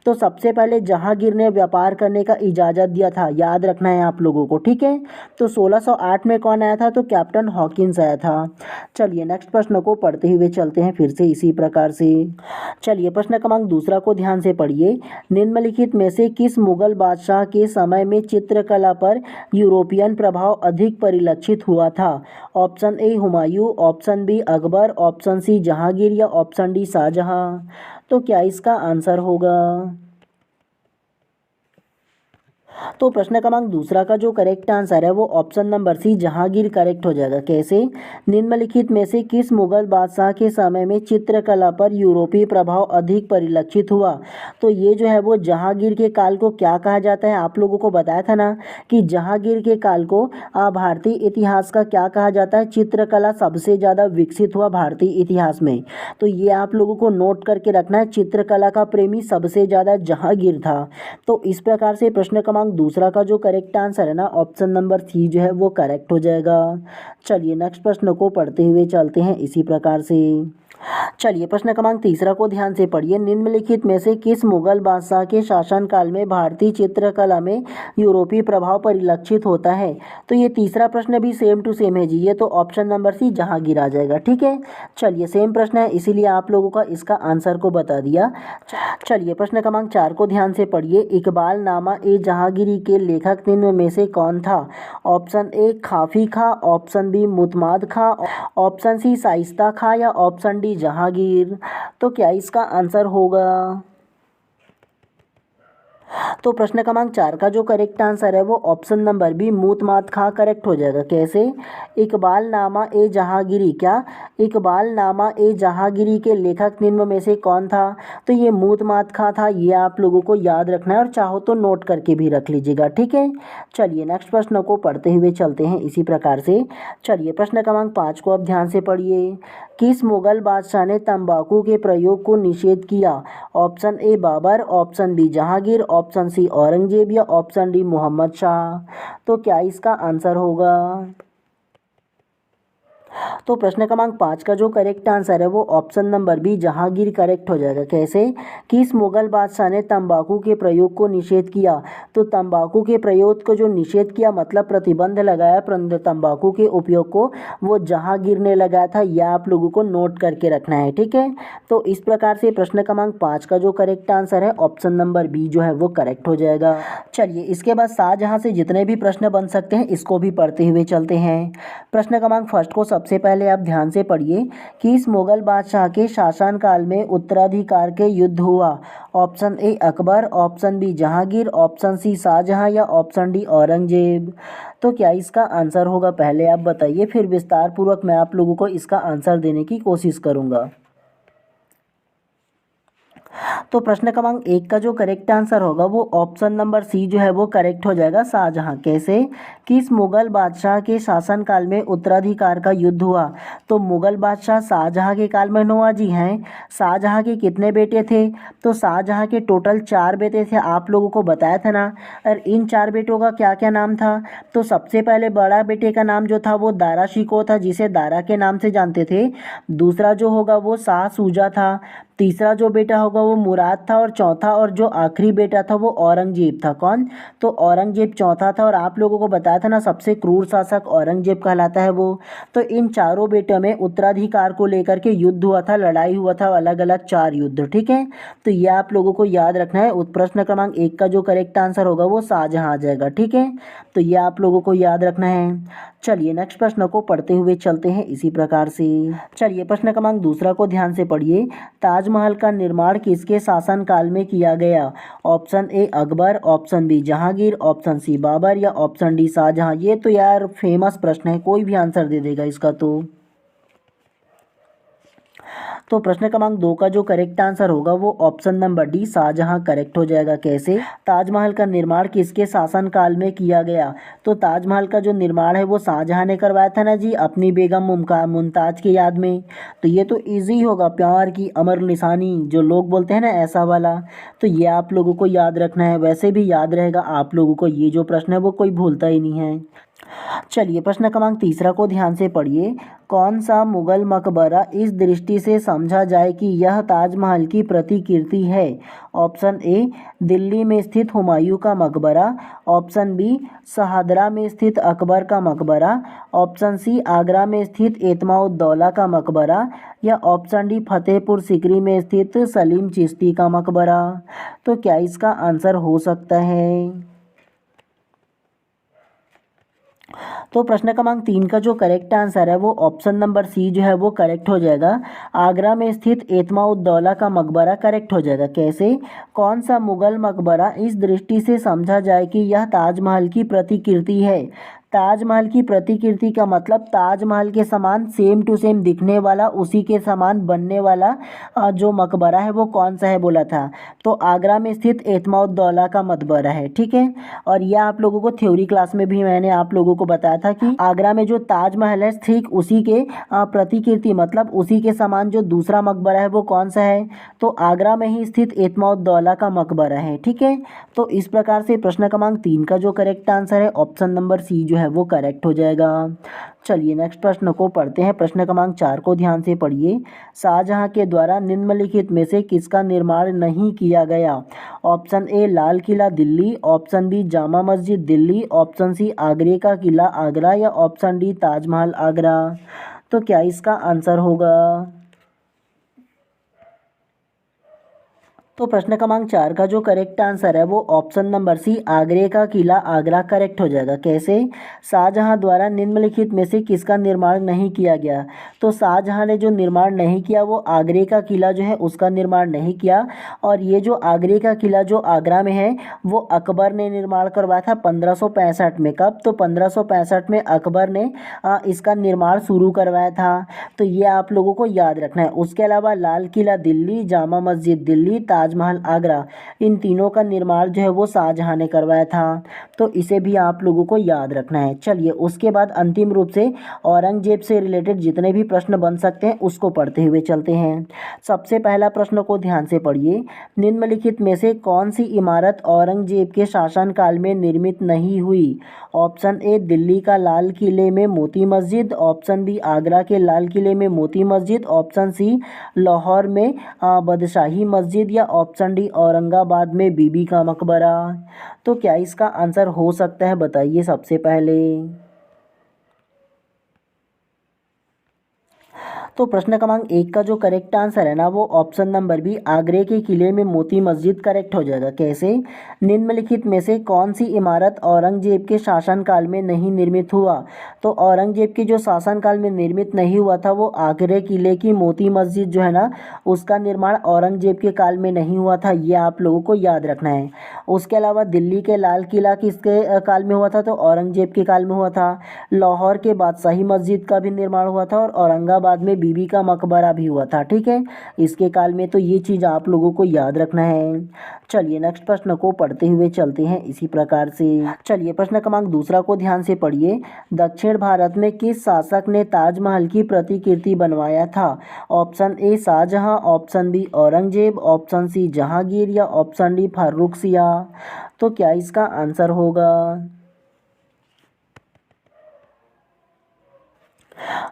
तो सबसे पहले जहांगीर ने व्यापार करने का इजाज़त दिया था, याद रखना है आप लोगों को, ठीक है। तो 1608 में कौन आया था? तो कैप्टन हॉकिंस आया था। चलिए नेक्स्ट प्रश्न को पढ़ते हुए चलते हैं फिर से इसी प्रकार से। चलिए प्रश्न क्रमांक दूसरा को ध्यान से पढ़िए। निम्नलिखित में से किस मुगल बादशाह के समय में चित्रकला पर यूरोपियन प्रभाव अधिक परिलक्षित हुआ था? Option A Humayun, option B Akbar, option C Jahangir या ऑप्शन डी शाहजहां। तो क्या इसका आंसर होगा? तो प्रश्न क्रमांक दूसरा का जो करेक्ट आंसर है वो option number C Jahangir correct हो जाएगा। कैसे? निम्नलिखित में से किस मुगल बादशाह के समय में चित्रकला पर यूरोपीय प्रभाव अधिक परिलक्षित हुआ? तो ये जो है वो जहांगीर के काल को क्या कहा जाता है? आप लोगों को बताया था ना कि जहांगीर के काल को भारतीय इतिहास का क्या कहा जाता है? चित्रकला सबसे ज़्यादा विकसित हुआ भारतीय इतिहास में। तो ये आप लोगों को नोट करके रखना है, चित्रकला का प्रेमी सबसे ज़्यादा जहांगीर था। तो इस प्रकार से प्रश्न क्रमांक दूसरा का जो करेक्ट आंसर है ना, ऑप्शन नंबर सी जो है वो करेक्ट हो जाएगा। चलिए नेक्स्ट प्रश्न को पढ़ते हुए चलते हैं इसी प्रकार से। चलिए प्रश्न क्रमांक तीसरा को ध्यान से पढ़िए। निम्नलिखित में से किस मुगल बादशाह के शासनकाल में भारतीय चित्रकला में यूरोपीय प्रभाव परिलक्षित होता है? तो ये तीसरा प्रश्न भी सेम टू सेम है जी, ये तो ऑप्शन नंबर सी जहांगीर आ जाएगा, ठीक है। चलिए सेम प्रश्न है इसीलिए आप लोगों का इसका आंसर को बता दिया। चलिए प्रश्न क्रमांक 4 को ध्यान से पढ़िए। इकबाल नामा ए जहांगीरी के लेखक निम्न में से कौन था? ऑप्शन ए खाफी खां, ऑप्शन बी मुतमाद खां, ऑप्शन सी शाइस्ता खां या ऑप्शन डी जहांगीर। तो क्या इसका आंसर होगा? तो प्रश्न क्रमांक 4 का जो करेक्ट आंसर है वो ऑप्शन नंबर बी मुतमाद खां करेक्ट हो जाएगा। कैसे? इकबाल नामा ए जहांगीरी, क्या इकबाल नामा ए जहांगीरी के लेखक निम्न में से कौन था? तो ये मुतमाद खां था। ये आप लोगों को याद रखना है और चाहो तो नोट करके भी रख लीजिएगा, ठीक है। चलिए नेक्स्ट प्रश्न को पढ़ते हुए चलते हैं इसी प्रकार से। चलिए प्रश्न क्रमांक 5 को अब ध्यान से पढ़िए। किस मुगल बादशाह ने तंबाकू के प्रयोग को निषेध किया? Option A Babur, option B Jahangir, option C Aurangzeb या ऑप्शन डी मोहम्मद शाह। तो क्या इसका आंसर होगा? तो प्रश्न क्रमांक 5 का जो करेक्ट आंसर है वो option number B Jahangir correct हो जाएगा। कैसे? किस मुगल बादशाह ने तंबाकू के प्रयोग को निषेध किया? तो तंबाकू के प्रयोग को जो निषेध किया मतलब प्रतिबंध लगाया तंबाकू के उपयोग को, वो जहांगीर ने लगाया था। यह आप लोगों को नोट करके रखना है, ठीक है। तो इस प्रकार से प्रश्न क्रमांक 5 का जो करेक्ट आंसर है ऑप्शन नंबर बी जो है वो करेक्ट हो जाएगा। चलिए इसके बाद शाहजहां से जितने भी प्रश्न बन सकते हैं इसको भी पढ़ते हुए चलते हैं। प्रश्न क्रमांक फर्स्ट को सबसे पहले आप ध्यान से पढ़िए कि इस मुगल बादशाह के शासनकाल में उत्तराधिकार के युद्ध हुआ? Option A Akbar, option B Jahangir, option C Shah Jahan या ऑप्शन डी औरंगजेब। तो क्या इसका आंसर होगा? पहले आप बताइए, फिर विस्तार पूर्वक मैं आप लोगों को इसका आंसर देने की कोशिश करूंगा। तो प्रश्न क्रमांक 1 का जो करेक्ट आंसर होगा वो ऑप्शन नंबर सी जो है वो करेक्ट हो जाएगा, शाहजहां। कैसे? किस मुगल बादशाह के शासनकाल में उत्तराधिकार का युद्ध हुआ? तो मुगल बादशाह शाहजहां के काल में नवाजी हैं। शाहजहां के कितने बेटे थे? तो शाहजहां के टोटल 4 बेटे थे, आप लोगों को बताया था ना। और इन 4 बेटों का क्या क्या नाम था? तो सबसे पहले बड़ा बेटे का नाम जो था वो दारा शिकोह था, जिसे दारा के नाम से जानते थे। दूसरा जो होगा वो शाह सूजा था। तीसरा जो बेटा होगा वो मुराद था और चौथा और जो आखिरी बेटा था वो औरंगजेब था। कौन? तो औरंगजेब चौथा था और आप लोगों को बताया था ना सबसे क्रूर शासक औरंगजेब कहलाता है वो। तो इन चारों बेटों में उत्तराधिकार को लेकर के युद्ध हुआ था, लड़ाई हुआ था, अलग अलग 4 युद्ध। ठीक है, तो ये आप लोगों को याद रखना है। प्रश्न क्रमांक 1 का जो करेक्ट आंसर होगा वो शाहजहां आ जाएगा। ठीक है, तो ये आप लोगों को याद रखना है। चलिए नेक्स्ट प्रश्न को पढ़ते हुए चलते हैं इसी प्रकार से। चलिए प्रश्न क्रमांक दूसरा को ध्यान से पढ़िए। ताजमहल का निर्माण किसके शासनकाल में किया गया? Option A Akbar, option B Jahangir, option C Babur या ऑप्शन डी शाहजहां। ये तो यार फेमस प्रश्न है, कोई भी आंसर दे देगा इसका। तो प्रश्न क्रमांक 2 का जो करेक्ट आंसर होगा वो option number D Shah Jahan correct हो जाएगा। कैसे? ताजमहल का निर्माण किसके शासनकाल में किया गया? तो ताजमहल का जो निर्माण है वो शाहजहां ने करवाया था ना जी, अपनी बेगम मुमताज की याद में। तो ये तो इजी होगा, प्यार की अमर निशानी जो लोग बोलते हैं ना, ऐसा वाला। तो ये आप लोगों को याद रखना है, वैसे भी याद रहेगा आप लोगों को, ये जो प्रश्न है वो कोई भूलता ही नहीं है। चलिए प्रश्न क्रमांक तीसरा को ध्यान से पढ़िए। कौन सा मुगल मकबरा इस दृष्टि से समझा जाए कि यह ताजमहल की प्रतिकृति है? ऑप्शन ए दिल्ली में स्थित हुमायूं का मकबरा, ऑप्शन बी शहादरा में स्थित अकबर का मकबरा, ऑप्शन सी आगरा में स्थित एतमाउद्दौला का मकबरा या ऑप्शन डी फतेहपुर सीकरी में स्थित सलीम चिश्ती का मकबरा। तो क्या इसका आंसर हो सकता है? तो प्रश्न क्रमांक 3 का जो करेक्ट आंसर है वो ऑप्शन नंबर सी जो है वो करेक्ट हो जाएगा। आगरा में स्थित एतमाउद्दौला का मकबरा करेक्ट हो जाएगा। कैसे? कौन सा मुगल मकबरा इस दृष्टि से समझा जाए कि यह ताजमहल की प्रतिकृति है? ताजमहल की प्रतिकृति का मतलब ताजमहल के समान सेम टू सेम दिखने वाला, उसी के समान बनने वाला जो मकबरा है वो कौन सा है बोला था। तो आगरा में स्थित एतमाउद्दौला का मकबरा है। ठीक है, और यह आप लोगों को थ्योरी क्लास में भी मैंने आप लोगों को बताया था कि आगरा में जो ताजमहल है ठीक उसी के प्रतिकृति मतलब उसी के समान जो दूसरा मकबरा है वो कौन सा है। तो आगरा में ही स्थित एतमाउद्दौला का मकबरा है। ठीक है, तो इस प्रकार से प्रश्न क्रमांक 3 का जो करेक्ट आंसर है ऑप्शन नंबर सी जो है वो करेक्ट हो जाएगा। चलिए नेक्स्ट प्रश्न को पढ़ते हैं। प्रश्न क्रमांक 4 को ध्यान से पढ़िए। शाहजहां के द्वारा निम्नलिखित में से किसका निर्माण नहीं किया गया? Option A Lal Qila Delhi, option B Jama Masjid Delhi, option C आगरे का किला आगरा या ऑप्शन डी ताजमहल आगरा। तो क्या इसका आंसर होगा? तो प्रश्न क्रमांक 4 का जो करेक्ट आंसर है वो ऑप्शन नंबर सी आगरे का किला आगरा करेक्ट हो जाएगा। कैसे? शाहजहां द्वारा निम्नलिखित में से किसका निर्माण नहीं किया गया? तो शाहजहां ने जो निर्माण नहीं किया वो आगरे का किला जो है उसका निर्माण नहीं किया। और ये जो आगरे का किला जो आगरा में है वो अकबर ने निर्माण करवाया था 1565 में। कब? तो 1565 में अकबर ने इसका निर्माण शुरू करवाया था। तो ये आप लोगों को याद रखना है। उसके अलावा लाल किला दिल्ली, जामा मस्जिद दिल्ली, ताजमहल आगरा, इन तीनों का निर्माण जो है वो शाहजहां ने करवाया था। तो इसे भी आप लोगों को याद रखना है। चलिए उसके बाद अंतिम रूप से औरंगजेब से रिलेटेड जितने भी प्रश्न बन सकते हैं उसको पढ़ते हुए चलते हैं। सबसे पहला प्रश्न को ध्यान से पढ़िए। निम्नलिखित में से कौन सी इमारत औरंगजेब के शासनकाल में निर्मित नहीं हुई? ऑप्शन ए दिल्ली का लाल किले में मोती मस्जिद, ऑप्शन बी आगरा के लाल किले में मोती मस्जिद, ऑप्शन सी लाहौर में बादशाही मस्जिद या ऑप्शन डी औरंगाबाद में बीबी का मकबरा। तो क्या इसका आंसर हो सकता है बताइए सबसे पहले। तो प्रश्न क्रमांक 1 का जो करेक्ट आंसर है ना वो ऑप्शन नंबर बी आगरे के किले में मोती मस्जिद करेक्ट हो जाएगा। कैसे? निम्नलिखित में से कौन सी इमारत औरंगजेब के शासनकाल में नहीं निर्मित हुआ? तो औरंगजेब के जो शासनकाल में निर्मित नहीं हुआ था वो आगरे किले की मोती मस्जिद जो है ना उसका निर्माण औरंगजेब के काल में नहीं हुआ था। ये आप लोगों को याद रखना है। उसके अलावा दिल्ली के लाल किला किसके काल में हुआ था? तो औरंगजेब के काल में हुआ था। लाहौर के बादशाही मस्जिद का भी निर्माण हुआ था और औरंगाबाद में बीबी का मकबरा भी हुआ था। ठीक है, इसके काल में। तो ये चीज़ आप लोगों को याद रखना है। चलिए नेक्स्ट प्रश्न को पढ़ते हुए चलते हैं इसी प्रकार से। चलिए प्रश्न क्रमांक दूसरा को ध्यान से पढ़िए। दक्षिण भारत में किस शासक ने ताजमहल की प्रतिकृति बनवाया था? Option A Shah Jahan, option B Aurangzeb, option C Jahangir या ऑप्शन डी फारूक सियाह। तो क्या इसका आंसर होगा?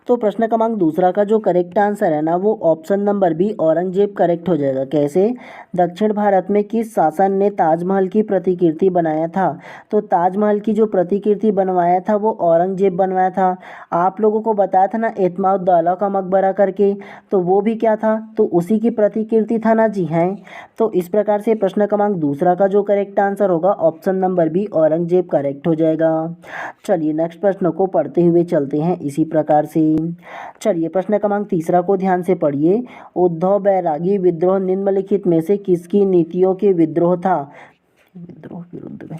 तो प्रश्न क्रमांक दूसरा का जो करेक्ट आंसर है ना वो option number B Aurangzeb correct हो जाएगा। कैसे? दक्षिण भारत में किस शासन ने ताजमहल की प्रतिकृति बनाया था? तो ताजमहल की जो प्रतिकृति बनवाया था वो औरंगजेब बनवाया था। आप लोगों को बताया था ना एतमाउद्दौला का मकबरा करके, तो वो भी क्या था? तो उसी की प्रतिकृति था ना जी। हैं तो इस प्रकार से प्रश्न क्रमांक दूसरा का जो करेक्ट आंसर होगा option number B Aurangzeb correct हो जाएगा। चलिए नेक्स्ट प्रश्न को पढ़ते हुए चलते हैं इसी प्रकार से। चलिए प्रश्न क्रमांक तीसरा को ध्यान से पढ़िए। उद्धव बैरागी विद्रोह निम्नलिखित में से किसकी नीतियों के विद्रोह था? विद्रोह विरुद्ध में।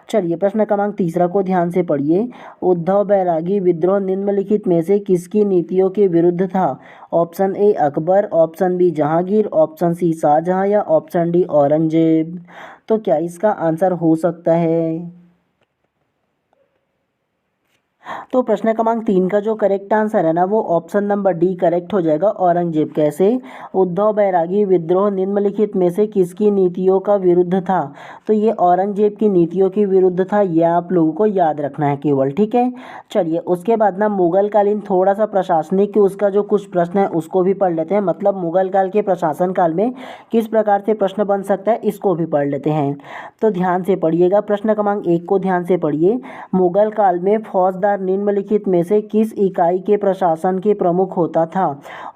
चलिए प्रश्न क्रमांक तीसरा को ध्यान से पढ़िए। उद्धव बैरागी विद्रोह निम्नलिखित में से किसकी नीतियों के विरुद्ध था? Option A Akbar, option B Jahangir, option C Shah Jahan या ऑप्शन डी औरंगजेब। तो क्या इसका आंसर हो सकता है? तो प्रश्न क्रमांक 3 का जो करेक्ट आंसर है ना वो ऑप्शन नंबर डी करेक्ट हो जाएगा औरंगजेब। कैसे? उद्धव बैरागी विद्रोह निम्नलिखित में से किसकी नीतियों का विरुद्ध था? तो ये औरंगजेब की नीतियों के विरुद्ध था, ये आप लोगों को याद रखना है केवल। ठीक है, चलिए उसके बाद ना मुगल कालीन थोड़ा सा प्रशासनिक उसका जो कुछ प्रश्न है उसको भी पढ़ लेते हैं। मतलब मुगल काल के प्रशासन काल में किस प्रकार से प्रश्न बन सकता है इसको भी पढ़ लेते हैं। तो ध्यान से पढ़िएगा, प्रश्न क्रमांक 1 को ध्यान से पढ़िए। मुगल काल में फौजदार निम्नलिखित में से किस इकाई के प्रशासन के प्रमुख होता था?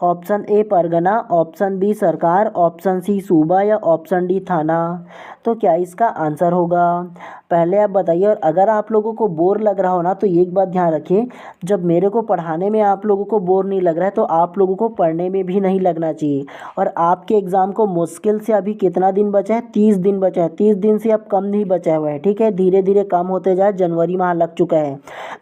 Option A pargana, option B sarkar, option C suba या ऑप्शन डी थाना। तो क्या इसका आंसर होगा? पहले आप बताइए। और अगर आप लोगों को बोर लग रहा हो ना तो एक बात ध्यान रखिए, जब मेरे को पढ़ाने में आप लोगों को बोर नहीं लग रहा है तो आप लोगों को पढ़ने में भी नहीं लगना चाहिए। और आपके एग्ज़ाम को मुश्किल से अभी कितना दिन बचा है? 30 दिन बचा है। 30 दिन से अब कम नहीं बचा हुआ है। ठीक है, धीरे धीरे कम होते जाए, जनवरी माह लग चुका है।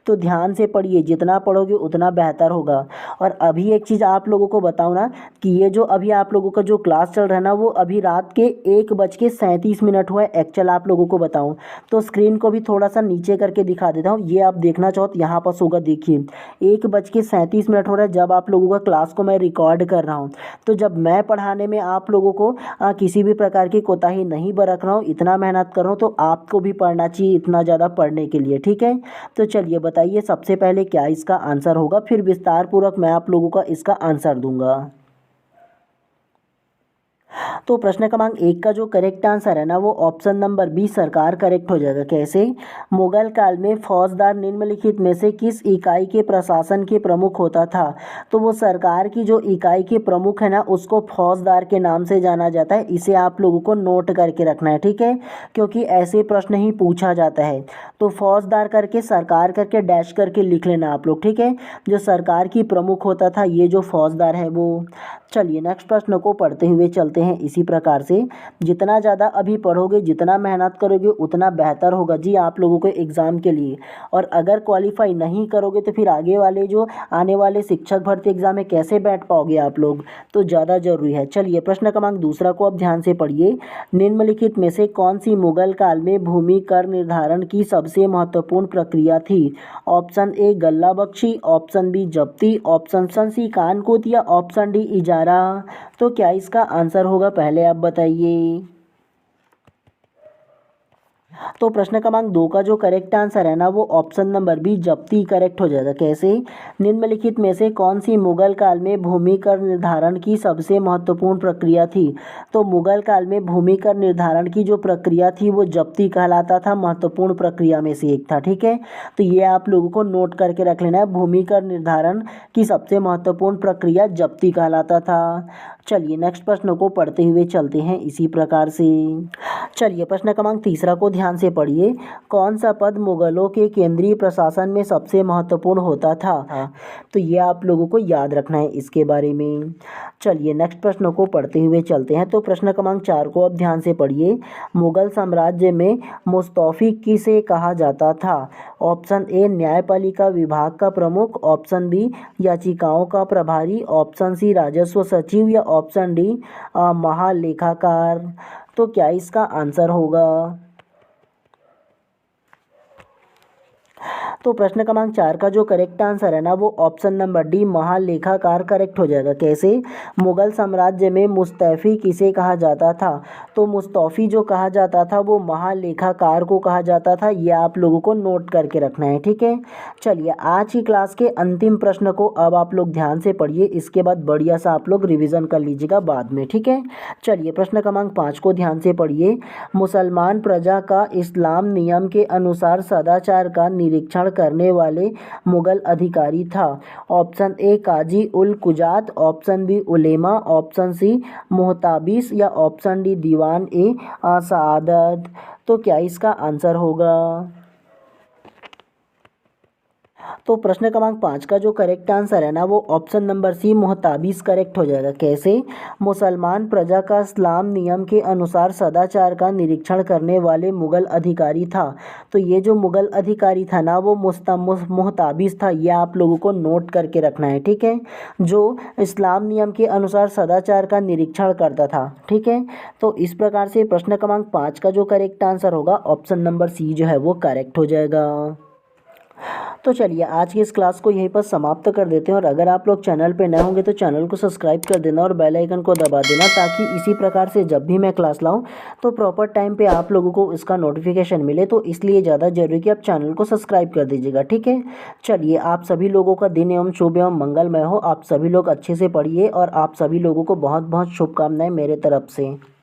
तो ध्यान से पढ़िए, जितना पढ़ोगे उतना बेहतर होगा। और अभी एक चीज़ आप लोगों को बताऊँ ना कि ये जो अभी आप लोगों का जो क्लास चल रहा है ना वो अभी रात के 1:37 हुआ है। एक्चुअल आप लोगों को बताऊँ तो स्क्रीन को भी थोड़ा सा नीचे करके दिखा देता हूँ, ये आप देखना चाहो तो यहाँ पास होगा। देखिए 1:37 हो रहा है जब आप लोगों का क्लास को मैं रिकॉर्ड कर रहा हूँ। तो जब मैं पढ़ाने में आप लोगों को किसी भी प्रकार की कोताही नहीं बरत रहा हूँ, इतना मेहनत कर रहा हूँ, तो आपको भी पढ़ना चाहिए इतना ज़्यादा पढ़ने के लिए। ठीक है, तो चलिए बताइए सबसे पहले क्या इसका आंसर होगा, फिर विस्तार पूर्वक मैं आप लोगों का इसका आंसर दूंगा। तो प्रश्न क्रमांक 1 का जो करेक्ट आंसर है ना वो ऑप्शन नंबर बी सरकार करेक्ट हो जाएगा। कैसे? मुगल काल में फौजदार निम्नलिखित में से किस इकाई के प्रशासन के प्रमुख होता था? तो वो सरकार की जो इकाई के प्रमुख है ना उसको फौजदार के नाम से जाना जाता है। इसे आप लोगों को नोट करके रखना है। ठीक है, क्योंकि ऐसे प्रश्न ही पूछा जाता है। तो फौजदार करके सरकार करके डैश करके लिख लेना आप लोग। ठीक है, जो सरकार की प्रमुख होता था ये जो फौजदार है वो। चलिए नेक्स्ट प्रश्न को पढ़ते हुए चलते हैं इसी प्रकार से। जितना ज़्यादा अभी पढ़ोगे, जितना मेहनत करोगे उतना बेहतर होगा जी आप लोगों के एग्ज़ाम के लिए। और अगर क्वालिफाई नहीं करोगे तो फिर आगे वाले जो आने वाले शिक्षक भर्ती एग्ज़ाम में कैसे बैठ पाओगे आप लोग, तो ज़्यादा ज़रूरी है। चलिए प्रश्न क्रमांक दूसरा को अब ध्यान से पढ़िए। निम्नलिखित में से कौन सी मुगल काल में भूमि कर निर्धारण की सबसे महत्वपूर्ण प्रक्रिया थी? ऑप्शन ए गल्लाबख्शी, ऑप्शन बी जब्ती, ऑप्शन सी कानकूत या ऑप्शन डी इजारा। तो क्या इसका आंसर होगा पहले आप बताइए। तो प्रश्न क्रमांक 2 का जो करेक्ट आंसर है ना वो ऑप्शन नंबर बी जब्ती करेक्ट हो जाएगा। कैसे? निम्नलिखित में से कौन सी मुगल काल में भूमि कर निर्धारण की सबसे महत्वपूर्ण प्रक्रिया थी? तो मुगल काल में भूमि कर निर्धारण की जो प्रक्रिया थी वो जब्ती कहलाता था, महत्वपूर्ण प्रक्रिया में से एक था। ठीक है, तो ये आप लोगों को नोट करके रख लेना है, भूमि कर निर्धारण की सबसे महत्वपूर्ण प्रक्रिया जब्ती कहलाता था। चलिए नेक्स्ट प्रश्न को पढ़ते हुए चलते हैं इसी प्रकार से। चलिए प्रश्न क्रमांक तीसरा को ध्यान से पढ़िए। कौन सा पद मुगलों के केंद्रीय प्रशासन में सबसे महत्वपूर्ण होता था? तो ये आप लोगों को याद रखना है इसके बारे में। चलिए नेक्स्ट प्रश्न को पढ़ते हुए चलते हैं। तो प्रश्न क्रमांक 4 को अब ध्यान से पढ़िए। मुगल साम्राज्य में मुस्तौफी किसे कहा जाता था? ऑप्शन ए न्यायपालिका विभाग का प्रमुख, ऑप्शन बी याचिकाओं का प्रभारी, ऑप्शन सी राजस्व सचिव या ऑप्शन डी महालेखाकार। तो क्या इसका आंसर होगा? तो प्रश्न क्रमांक 4 का जो करेक्ट आंसर है ना वो ऑप्शन नंबर डी महालेखाकार करेक्ट हो जाएगा। कैसे? मुगल साम्राज्य में मुस्तैफी किसे कहा जाता था? तो मुस्तौफी जो कहा जाता था वो महालेखाकार को कहा जाता था। ये आप लोगों को नोट करके रखना है, ठीक है। चलिए आज की क्लास के अंतिम प्रश्न को अब आप लोग ध्यान से पढ़िए, इसके बाद बढ़िया सा आप लोग रिवीजन कर लीजिएगा बाद में, ठीक है। चलिए प्रश्न क्रमांक 5 को ध्यान से पढ़िए। मुसलमान प्रजा का इस्लाम नियम के अनुसार सदाचार का निरीक्षण करने वाले मुगल अधिकारी था। ऑप्शन ए काजी उल कुजात, ऑप्शन बी उलेमा, ऑप्शन सी मोहताबिस या ऑप्शन डी दीवान ए सादत। तो क्या इसका आंसर होगा? तो प्रश्न क्रमांक 5 का जो करेक्ट आंसर है ना वो ऑप्शन नंबर सी मोहताबिस करेक्ट हो जाएगा। कैसे? मुसलमान प्रजा का इस्लाम नियम के अनुसार सदाचार का निरीक्षण करने वाले मुगल अधिकारी था। तो ये जो मुगल अधिकारी था ना वो मोहताबिस था। ये आप लोगों को नोट करके रखना है, ठीक है। जो इस्लाम नियम के अनुसार सदाचार का निरीक्षण करता था, ठीक है। तो इस प्रकार से प्रश्न क्रमांक 5 का जो करेक्ट आंसर होगा ऑप्शन नंबर सी जो है वो करेक्ट हो जाएगा। तो चलिए आज की इस क्लास को यहीं पर समाप्त कर देते हैं। और अगर आप लोग चैनल पे नए होंगे तो चैनल को सब्सक्राइब कर देना और बेल आइकन को दबा देना, ताकि इसी प्रकार से जब भी मैं क्लास लाऊं तो प्रॉपर टाइम पे आप लोगों को इसका नोटिफिकेशन मिले। तो इसलिए ज़्यादा जरूरी कि आप चैनल को सब्सक्राइब कर दीजिएगा, ठीक है। चलिए आप सभी लोगों का दिन एवं शुभ एवं मंगलमय हो। आप सभी लोग अच्छे से पढ़िए और आप सभी लोगों को बहुत बहुत शुभकामनाएँ मेरे तरफ से।